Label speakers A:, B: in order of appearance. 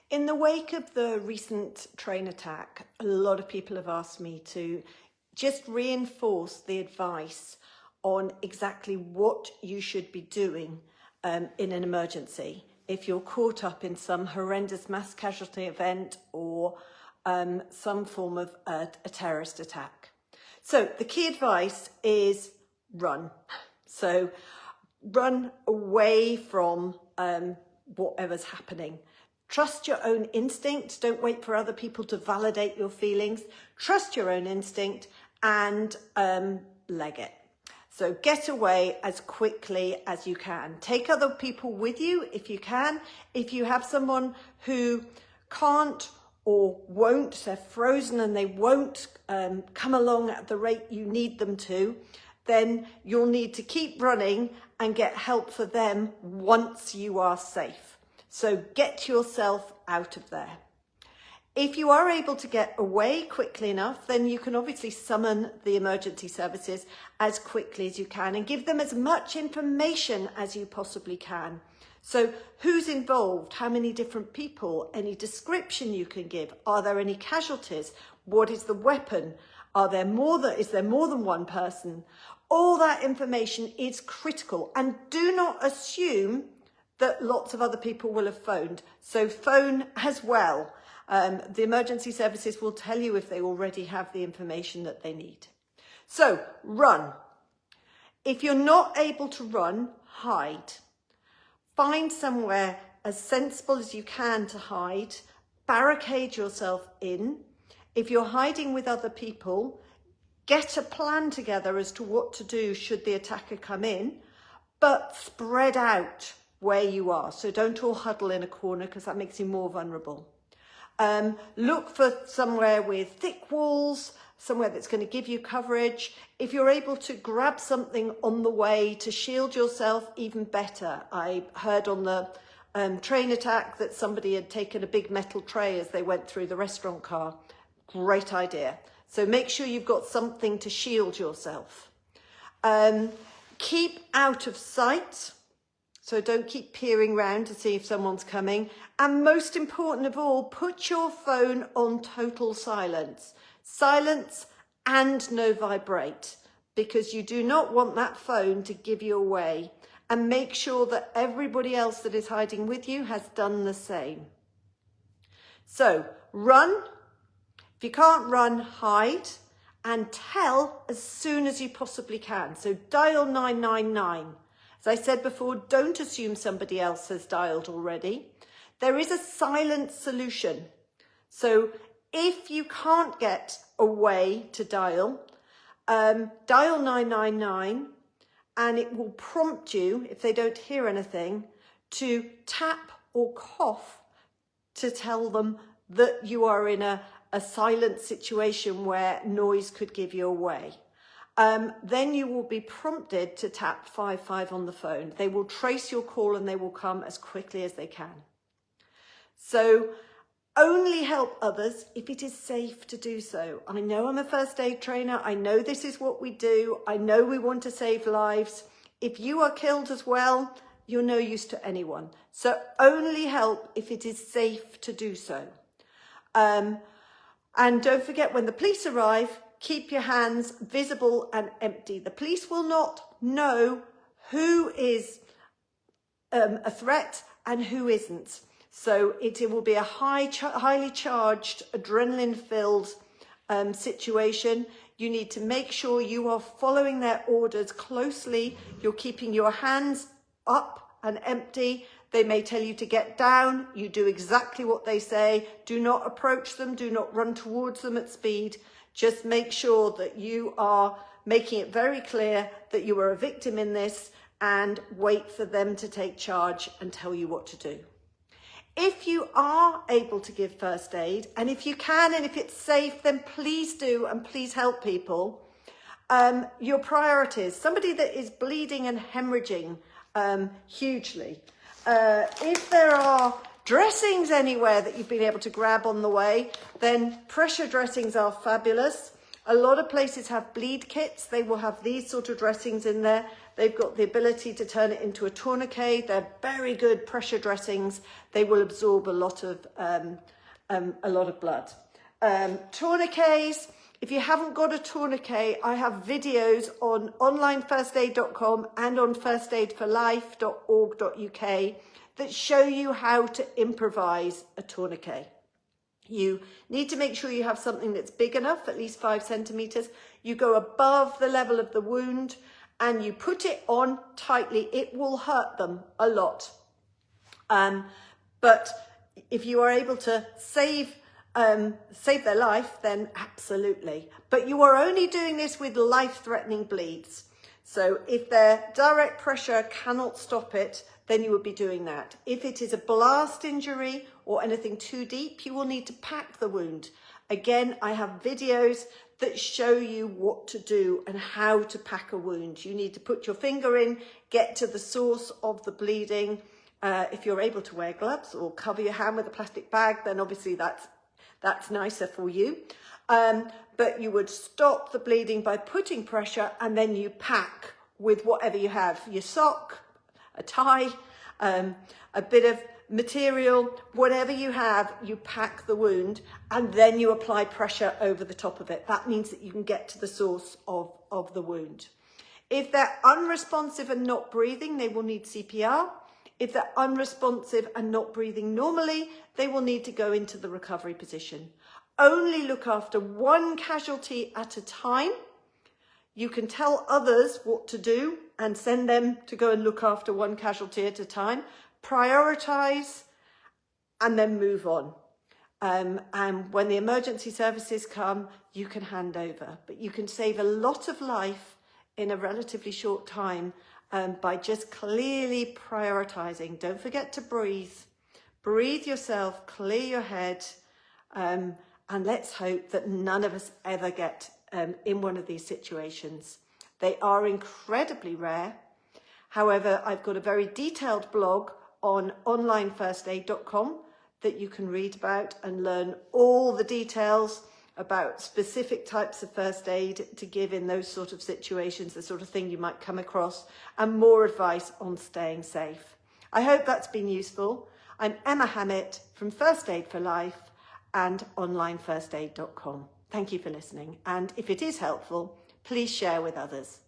A: In the wake of the recent train attack, a lot of people have asked me to just reinforce the advice on exactly what you should be doing in an emergency if you're caught up in some horrendous mass casualty event or some form of a terrorist attack. So the key advice is run. So run away from whatever's happening. Trust your own instinct. Don't wait for other people to validate your feelings. Trust your own instinct and leg it. So get away as quickly as you can. Take other people with you if you can. If you have someone who can't or won't, they're frozen and they won't come along at the rate you need them to, then you'll need to keep running and get help for them once you are safe. So get yourself out of there. If you are able to get away quickly enough, then you can obviously summon the emergency services as quickly as you can and give them as much information as you possibly can. So who's involved? How many different people? Any description you can give? Are there any casualties? What is the weapon? Is there more than one person? All that information is critical, and do not assume that lots of other people will have phoned. So phone as well. The emergency services will tell you if they already have the information that they need. So run. If you're not able to run, hide. Find somewhere as sensible as you can to hide. Barricade yourself in. If you're hiding with other people, get a plan together as to what to do should the attacker come in, but spread out where you are. So don't all huddle in a corner because that makes you more vulnerable. Look for somewhere with thick walls, somewhere that's going to give you coverage. If you're able to grab something on the way to shield yourself, even better. I heard on the train attack that somebody had taken a big metal tray as they went through the restaurant car. Great idea. So make sure you've got something to shield yourself. Keep out of sight. So don't keep peering around to see if someone's coming. And most important of all, put your phone on total silence. Silence and no vibrate, because you do not want that phone to give you away. And make sure that everybody else that is hiding with you has done the same. So run. If you can't run, hide and tell as soon as you possibly can. So dial 999. As I said before, don't assume somebody else has dialed already. There is a silent solution. So if you can't get a way to dial 999 and it will prompt you, if they don't hear anything, to tap or cough to tell them that you are in a silent situation where noise could give you away. Then you will be prompted to tap 55 on the phone. They will trace your call and they will come as quickly as they can. So only help others if it is safe to do so. I know I'm a first aid trainer. I know this is what we do. I know we want to save lives. If you are killed as well, you're no use to anyone. So only help if it is safe to do so. And don't forget, when the police arrive, keep your hands visible and empty. The police will not know who is a threat and who isn't. So it will be a highly charged, adrenaline-filled situation. You need to make sure you are following their orders closely. You're keeping your hands up and empty. They may tell you to get down. You do exactly what they say. Do not approach them. Do not run towards them at speed. Just make sure that you are making it very clear that you are a victim in this, and wait for them to take charge and tell you what to do. If you are able to give first aid, and if you can and if it's safe, then please do, and please help people. Your priorities: somebody that is bleeding and hemorrhaging hugely. If there are dressings anywhere that you've been able to grab on the way, then pressure dressings are fabulous. A lot of places have bleed kits. They will have these sort of dressings in there. They've got the ability to turn it into a tourniquet. They're very good pressure dressings. They will absorb a lot of blood. Tourniquets. If you haven't got a tourniquet, I have videos on onlinefirstaid.com and on firstaidforlife.org.uk that show you how to improvise a tourniquet. You need to make sure you have something that's big enough, at least 5 centimetres. You go above the level of the wound and you put it on tightly. It will hurt them a lot. But if you are able to save their life, then absolutely. But you are only doing this with life-threatening bleeds. So if their direct pressure cannot stop it, then you would be doing that. If it is a blast injury or anything too deep, you will need to pack the wound. Again, I have videos that show you what to do and how to pack a wound. You need to put your finger in, get to the source of the bleeding. If you're able to wear gloves or cover your hand with a plastic bag, then obviously that's nicer for you. But you would stop the bleeding by putting pressure, and then you pack with whatever you have, your sock, a tie, a bit of material, whatever you have, you pack the wound, and then you apply pressure over the top of it. That means that you can get to the source of the wound. If they're unresponsive and not breathing, they will need CPR. If they're unresponsive and not breathing normally, they will need to go into the recovery position. Only look after one casualty at a time. You can tell others what to do and send them to go and look after one casualty at a time. Prioritise and then move on. And when the emergency services come, you can hand over. But you can save a lot of life in a relatively short time by just clearly prioritising. Don't forget to breathe. Breathe yourself, clear your head, and let's hope that none of us ever get in one of these situations. They are incredibly rare. However, I've got a very detailed blog on onlinefirstaid.com that you can read about and learn all the details about specific types of first aid to give in those sort of situations, the sort of thing you might come across, and more advice on staying safe. I hope that's been useful. I'm Emma Hammett from First Aid for Life and onlinefirstaid.com. Thank you for listening. And if it is helpful, please share with others.